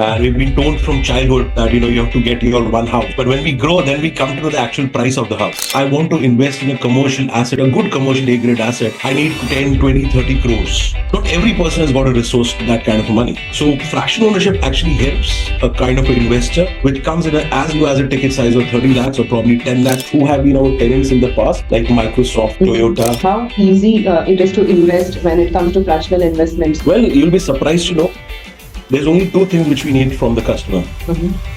And we've been told from childhood that, you have to get your one house. But when we grow, then we come to know the actual price of the house. I want to invest in a commercial asset, a good commercial A-grade asset. I need 10, 20, 30 crores. Not every person has got a resource to that kind of money. So fractional ownership actually helps a kind of an investor, which comes in as low as a ticket size of 30 lakhs or probably 10 lakhs, who have been our tenants in the past, like Microsoft, Toyota. How easy it is to invest when it comes to fractional investments? Well, you'll be surprised to know there's only two things which we need from the customer.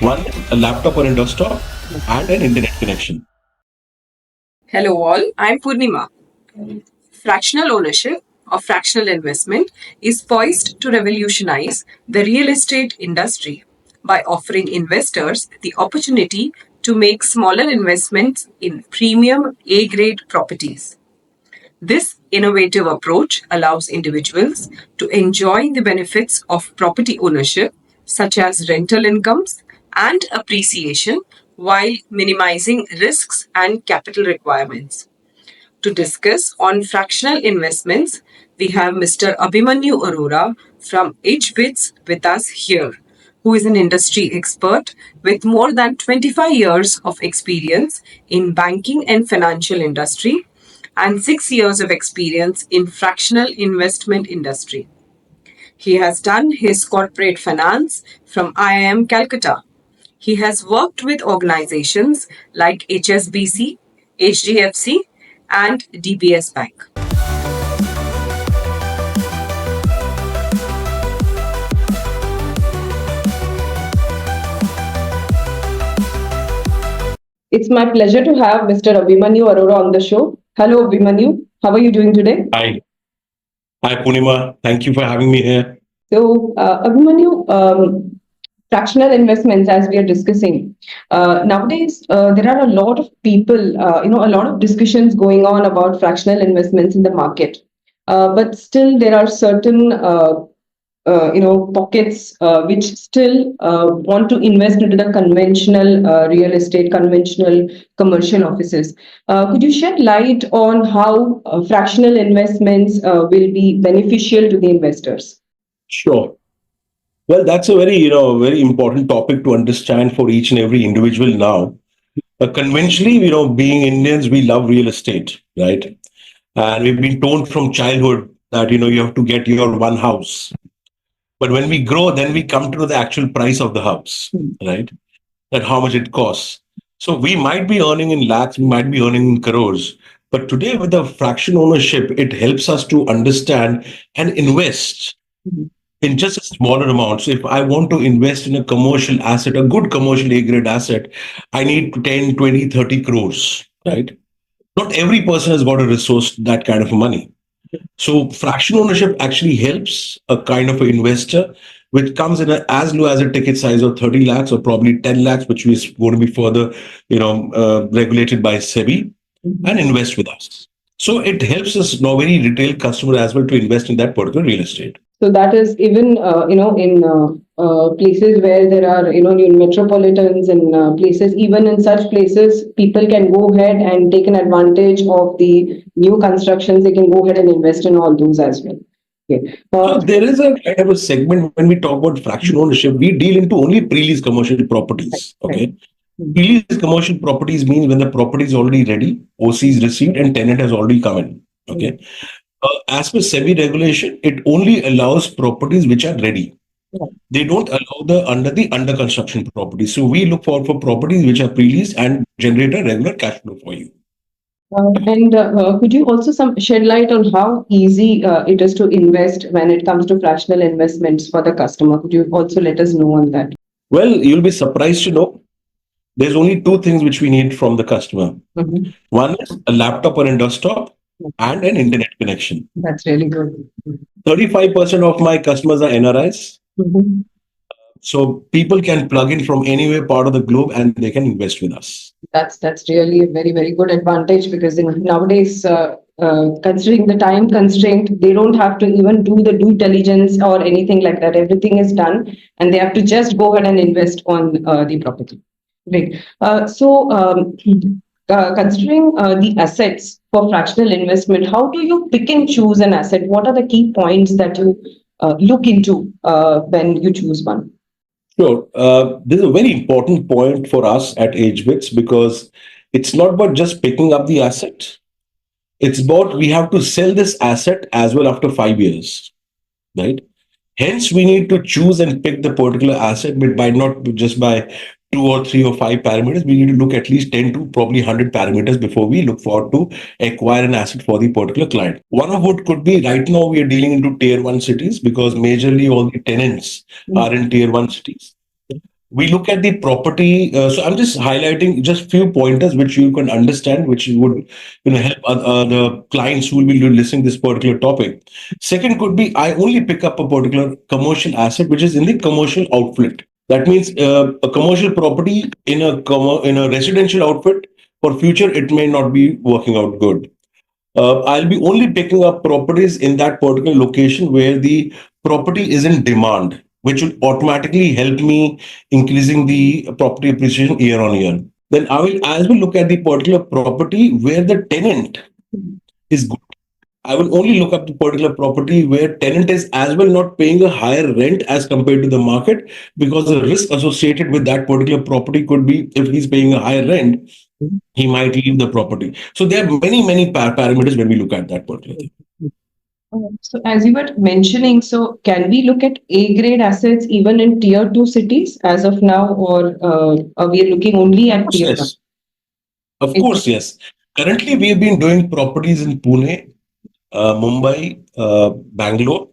One, a laptop or a desktop, and an internet connection. Hello all, I'm Poornima. Fractional ownership or fractional investment is poised to revolutionize the real estate industry by offering investors the opportunity to make smaller investments in premium A-grade properties. This innovative approach allows individuals to enjoy the benefits of property ownership, such as rental incomes and appreciation, while minimizing risks and capital requirements. To discuss on fractional investments, we have Mr. Aabimaanyo Arora from HBits with us here, who is an industry expert with more than 25 years of experience in banking and financial industry and 6 years of experience in fractional investment industry. He has done his corporate finance from IIM Calcutta. He has worked with organizations like HSBC, HDFC, and DBS Bank. It's my pleasure to have Mr. Aabimaanyo Arora on the show. Hello, Aabimaanyo. How are you doing today? Hi. Hi, Poornima. Thank you for having me here. So, Aabimaanyo, fractional investments, as we are discussing, nowadays there are a lot of people, a lot of discussions going on about fractional investments in the market. But still, there are certain pockets which still want to invest into the conventional real estate, conventional commercial offices. Could you shed light on how fractional investments will be beneficial to the investors? Sure. Well, that's a very important topic to understand for each and every individual now. Conventionally, being Indians, we love real estate, right? And we've been told from childhood that, you have to get your one house. But when we grow, then we come to know the actual price of the house, right? That how much it costs. So we might be earning in lakhs, we might be earning in crores. But today with the fractional ownership, it helps us to understand and invest in just a smaller amount. So if I want to invest in a commercial asset, a good commercial A-grade asset, I need 10, 20, 30 crores, right? Not every person has got a resource to that kind of money. So fractional ownership actually helps a kind of an investor, which comes in as low as a ticket size of 30 lakhs or probably 10 lakhs, which is going to be further, regulated by SEBI, and invest with us. So it helps us now very retail customer as well to invest in that particular real estate. So that is even in places where there are new metropolitans and places, even in such places, people can go ahead and take an advantage of the new constructions. They can go ahead and invest in all those as well. Okay. So there is a kind of a segment when we talk about fractional ownership, we deal into only pre-leased commercial properties. Okay. Pre-leased commercial properties means when the property is already ready, OC is received, and tenant has already come in. Okay. As per SEBI regulation, it only allows properties which are ready. They don't allow the under construction properties. So we look for properties which are pre-leased and generate a regular cash flow for you. And could you also shed light on how easy it is to invest when it comes to fractional investments for the customer? Could you also let us know on that? Well, you'll be surprised to know there's only two things which we need from the customer. One is a laptop or a desktop and an internet connection. That's really good. 35% of my customers are NRIs. So people can plug in from anywhere part of the globe and they can invest with us. That's really a very, very good advantage, because nowadays, considering the time constraint, they don't have to even do the due diligence or anything like that. Everything is done and they have to just go ahead and invest on the property. Great. Considering the assets for fractional investment, how do you pick and choose an asset? What are the key points that you look into when you choose one? Sure. This is a very important point for us at HBits because it's not about just picking up the asset. It's about we have to sell this asset as well after 5 years, right? Hence, we need to choose and pick the particular asset, but by not just by two or three or five parameters. We need to look at least 10 to probably 100 parameters before we look forward to acquire an asset for the particular client. One of what could be right now we are dealing into tier one cities because majorly all the tenants are in tier one cities. We look at the property. So I'm just highlighting just few pointers which you can understand, which would help the clients who will be listening this particular topic. Second could be I only pick up a particular commercial asset which is in the commercial outfit. That means a commercial property in in a residential outfit for future it may not be working out good. I'll be only picking up properties in that particular location where the property is in demand, which will automatically help me increasing the property appreciation year on year. Then I will as well look at the particular property where the tenant is good. I will only look up the particular property where tenant is as well not paying a higher rent as compared to the market because the risk associated with that particular property could be if he's paying a higher rent, he might leave the property. So there are many parameters when we look at that particular thing. So as you were mentioning, so can we look at A grade assets even in tier two cities as of now, or are we looking only at tier one? Yes, of course, yes. Currently, we have been doing properties in Pune, Mumbai, Bangalore.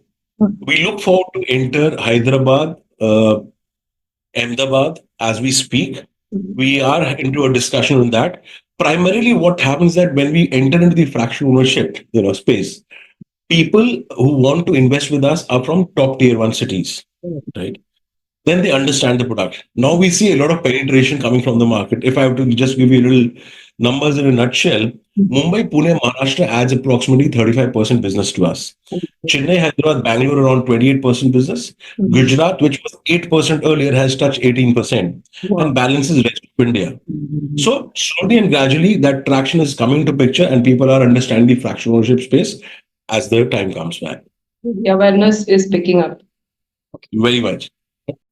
We look forward to enter Hyderabad, Ahmedabad as we speak. We are into a discussion on that. Primarily, what happens that when we enter into the fractional ownership, space, people who want to invest with us are from top tier one cities, right? Then they understand the product. Now we see a lot of penetration coming from the market. If I have to just give you a little numbers in a nutshell, Mumbai, Pune, Maharashtra adds approximately 35% business to us. Chennai, Hyderabad, Bangalore around 28% business. Gujarat, which was 8% earlier, has touched 18%. And balance is rest of India. So slowly and gradually that traction is coming to picture and people are understanding the fractional ownership space as the time comes back. The awareness is picking up. Very much.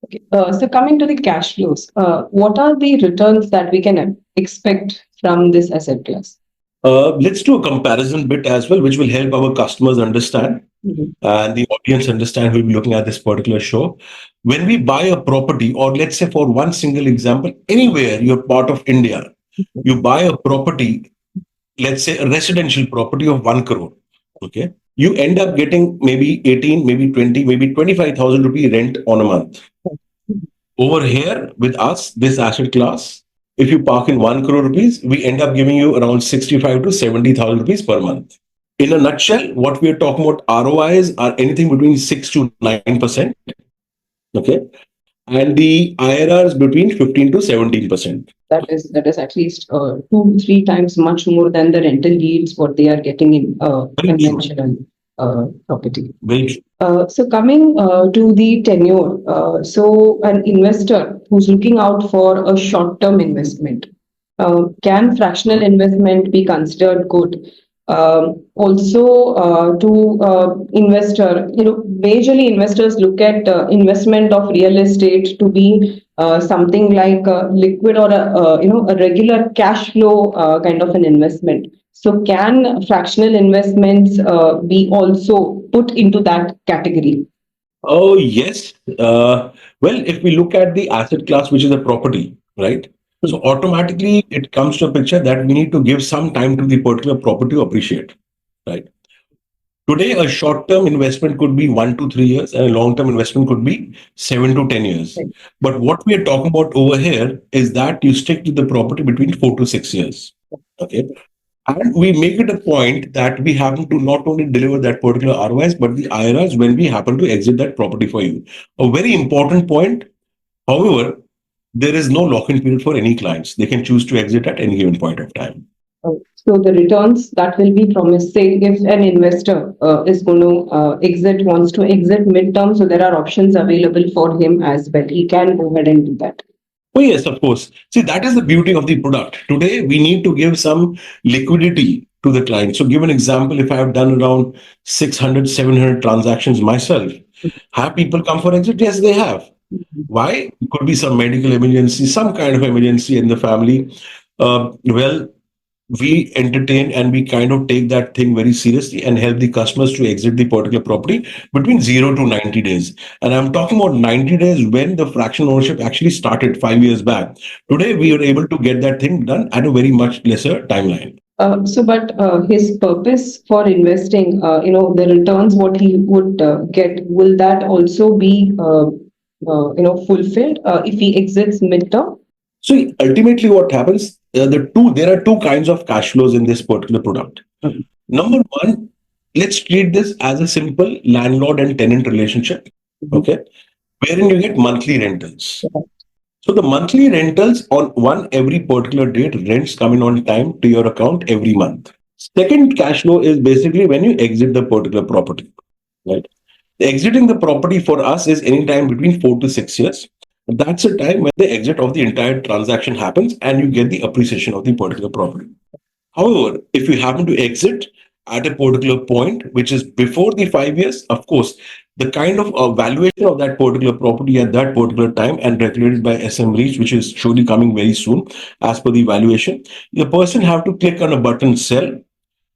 Okay. So coming to the cash flows, what are the returns that we can expect from this asset class? Let's do a comparison bit as well, which will help our customers understand and the audience understand who will be looking at this particular show. When we buy a property, or let's say for one single example, anywhere you're part of India, you buy a property, let's say a residential property of 1 crore. Okay. You end up getting maybe 18, maybe 20, maybe 25,000 rupee rent on a month. Over here with us, this asset class, if you park in 1 crore rupees, we end up giving you around 65 to 70,000 rupees per month. In a nutshell, what we are talking about ROIs are anything between 6 to 9%. Okay. And the IRRs between 15 to 17%. That is at least 2-3 times much more than the rental yields what they are getting in conventional property. Very true. So coming to the tenure, so an investor who's looking out for a short-term investment, can fractional investment be considered good? Also, to investor, majorly investors look at investment of real estate to be something like liquid or a regular cash flow kind of an investment. So can fractional investments be also put into that category? Oh, yes. Well, if we look at the asset class, which is a property, right? So automatically it comes to a picture that we need to give some time to the particular property to appreciate, right? Today, a short-term investment could be 1 to 3 years, and a long-term investment could be 7 to 10 years. But what we are talking about over here is that you stick to the property between 4 to 6 years. Okay. And we make it a point that we happen to not only deliver that particular ROIs, but the IRRs when we happen to exit that property for you. A very important point. However, there is no lock-in period for any clients. They can choose to exit at any given point of time. So the returns that will be promised, say if an investor is going to wants to exit midterm, so there are options available for him as well. He can go ahead and do that. Oh, yes, of course. See, that is the beauty of the product. Today, we need to give some liquidity to the client. So give an example, if I have done around 600, 700 transactions myself, have people come for exit? Yes, they have. Why? It could be some medical emergency, some kind of emergency in the family. Well, we entertain and we kind of take that thing very seriously and help the customers to exit the particular property between 0 to 90 days. And I'm talking about 90 days when the fractional ownership actually started 5 years back. Today, we are able to get that thing done at a very much lesser timeline. But his purpose for investing, the returns what he would get, will that also be, fulfilled if he exits midterm? So ultimately, what happens? There are two kinds of cash flows in this particular product. Mhm. Number one, let's treat this as a simple landlord and tenant relationship, Mhm. okay, wherein you get monthly rentals. Yeah. So the monthly rentals on one every particular date, rents coming on time to your account every month. Second cash flow is basically when you exit the particular property, right? Exiting the property for us is any time between 4 to 6 years. That's a time when the exit of the entire transaction happens and you get the appreciation of the particular property. However, if you happen to exit at a particular point, which is before the 5 years, of course, the kind of valuation of that particular property at that particular time and regulated by SM Reach, which is surely coming very soon, as per the valuation, the person have to click on a button sell.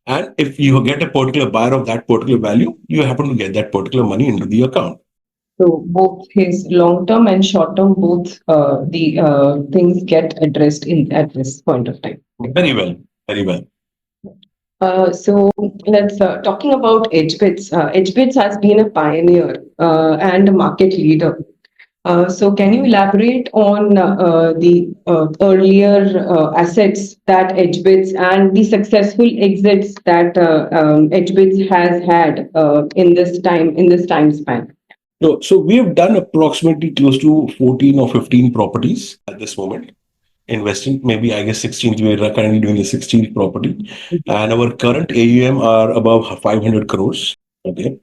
And if you get a particular buyer of that particular value, you happen to get that particular money into the account. So both his long term and short term, both the things get addressed in at this point of time. Very well. Very well. So let's talking about HBits. HBits has been a pioneer and a market leader. So can you elaborate on the earlier assets that HBits and the successful exits that HBits has had in this time span? So we have done approximately close to 14 or 15 properties at this moment. Investing, maybe I guess 16th, we are currently doing the 16th property. And our current AUM are above 500 crores. Okay.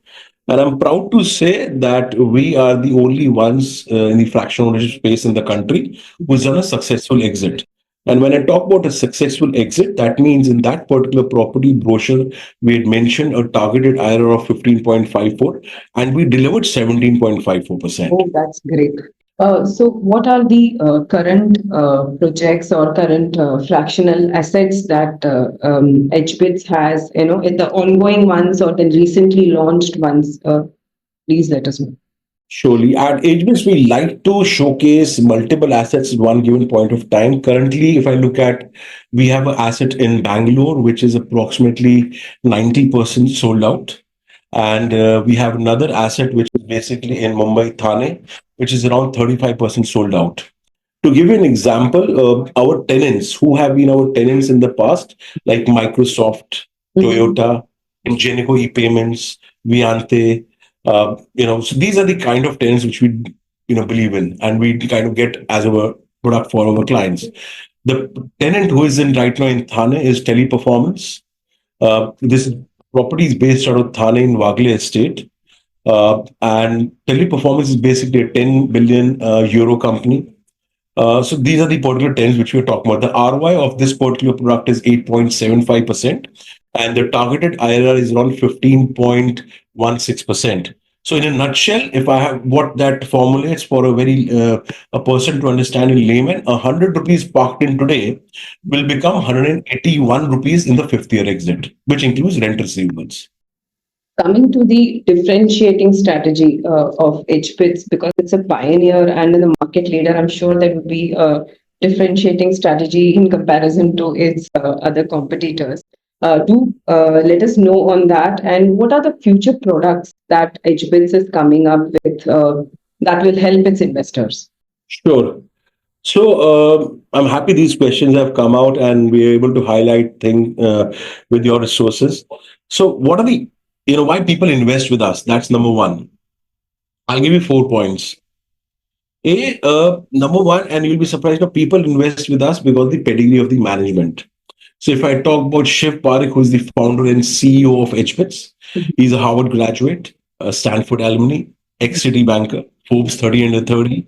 And I'm proud to say that we are the only ones in the fractional ownership space in the country who's done a successful exit. And when I talk about a successful exit, that means in that particular property brochure, we had mentioned a targeted IRR of 15.54 and we delivered 17.54%. Oh, that's great. So what are the current projects or current fractional assets that HBits has, in the ongoing ones or the recently launched ones? Please let us know. Surely, at Edgebits, we like to showcase multiple assets at one given point of time. Currently, if I look at, we have an asset in Bangalore, which is approximately 90% sold out. And we have another asset, which is basically in Mumbai, Thane, which is around 35% sold out. To give you an example, our tenants who have been our tenants in the past, like Microsoft, Toyota, Ingenico e-payments, Viante, so these are the kind of tenants which we, believe in, and we kind of get as our product for our clients. The tenant who is in right now in Thane is Teleperformance. This property is based out of Thane in Wagle Estate. And Teleperformance is basically a 10 billion euro company. So these are the particular tenants which we are talking about. The ROI of this particular product is 8.75%, and the targeted IRR is around 15.16%. So in a nutshell, if I have what that formulates for a very a person to understand in layman, 100 rupees parked in today will become 181 rupees in the fifth year exit, which includes rent receivables. Coming to the differentiating strategy of HBits, because it's a pioneer and the market leader, I'm sure there would be a differentiating strategy in comparison to its other competitors. Do let us know on that. And what are the future products that HBits is coming up with that will help its investors? Sure. So I'm happy these questions have come out and we're able to highlight things with your resources. So what are the, why people invest with us? That's number one. I'll give you 4 points. Number one, and you'll be surprised, people invest with us because the pedigree of the management. So if I talk about Shiv Parekh, who's the founder and CEO of HBits, he's a Harvard graduate, a Stanford alumni, ex-City banker, Forbes 30 under 30.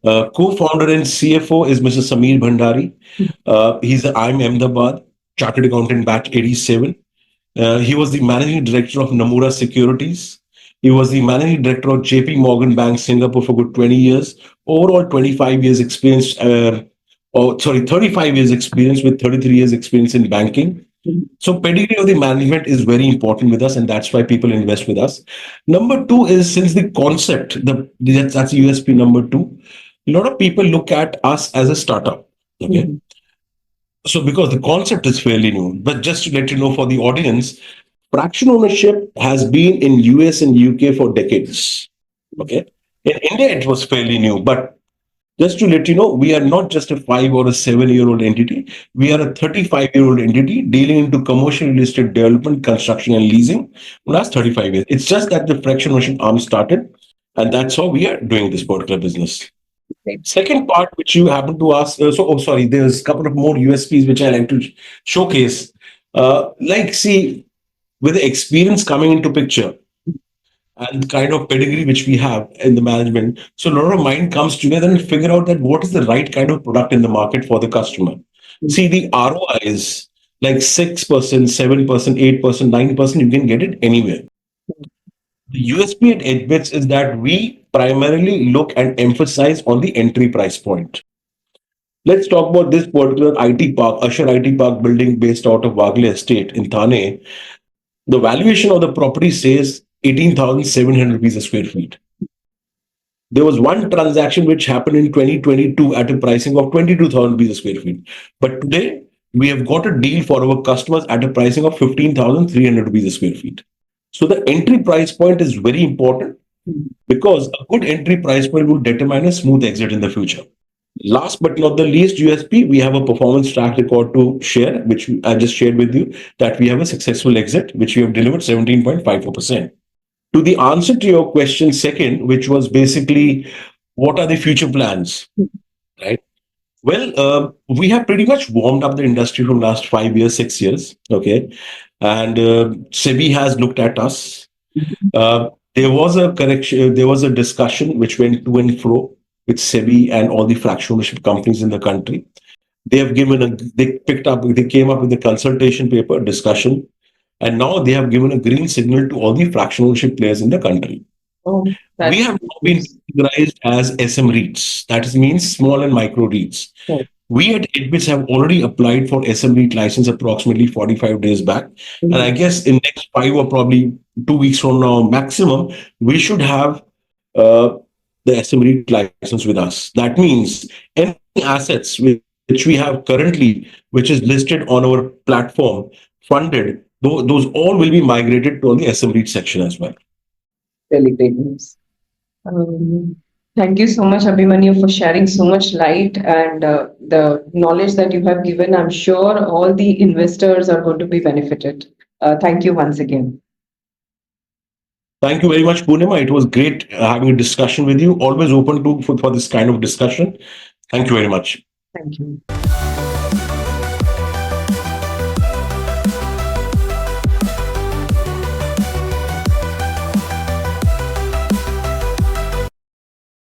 Co-founder and CFO is Mr. Sameer Bhandari. He's the IIM Ahmedabad, Chartered Accountant batch 87. He was the managing director of Nomura Securities. He was the managing director of JP Morgan Bank Singapore for good 20 years. Overall, 25 years experience, 35 years experience with 33 years experience in banking. So pedigree of the management is very important with us, and that's why people invest with us. Number two is since the concept, that's USP number two. A lot of people look at us as a startup. Okay. So because the concept is fairly new, but just to let you know for the audience, fractional ownership has been in US and UK for decades. Okay. In India, it was fairly new, but just to let you know, we are not just a 5 or a 7-year-old entity. We are a 35-year-old entity dealing into commercial real estate development, construction, and leasing for the last 35 years. It's just that the fractional ownership arm started, and that's how we are doing this particular business. Second part, which you happen to ask, sorry, there's a couple of more USPs which I like to showcase. See, with the experience coming into picture, and kind of pedigree which we have in the management. So a lot of mind comes together and figure out that what is the right kind of product in the market for the customer. See, the ROI is like 6%, 7%, 8%, 9%, you can get it anywhere. The USP at Edgebits is that we primarily look and emphasize on the entry price point. Let's talk about this particular IT park, Usher IT Park building based out of Wagle Estate in Thane. The valuation of the property says 18,700 rupees a square feet. There was one transaction which happened in 2022 at a pricing of 22,000 rupees a square feet. But today, we have got a deal for our customers at a pricing of 15,300 rupees a square feet. So the entry price point is very important because a good entry price point will determine a smooth exit in the future. Last but not the least USP, we have a performance track record to share, which I just shared with you, that we have a successful exit, which we have delivered 17.54%. To the answer to your question second, which was basically what are the future plans, right? Well, we have pretty much warmed up the industry from last 5 years, 6 years, okay? And SEBI has looked at us. There was a correction, there was a discussion which went to and fro with SEBI and all the fractional ownership companies in the country. They came up with a consultation paper discussion, and now they have given a green signal to all the fractional ownership players in the country. We have now been categorized as SM REITs, that means small and micro REITs. We at Edgebits have already applied for SM REIT license approximately 45 days back. And I guess in next 5 or probably 2 weeks from now maximum, we should have the SM REIT license with us. That means any assets which we have currently, which is listed on our platform, funded, those all will be migrated to the SM REIT section as well. Really great news. Thank you so much, Aabimaanyo, for sharing so much light and the knowledge that you have given. I'm sure all the investors are going to be benefited. Thank you once again. Thank you very much, Poornima. It was great having a discussion with you. Always open for this kind of discussion. Thank you very much. Thank you.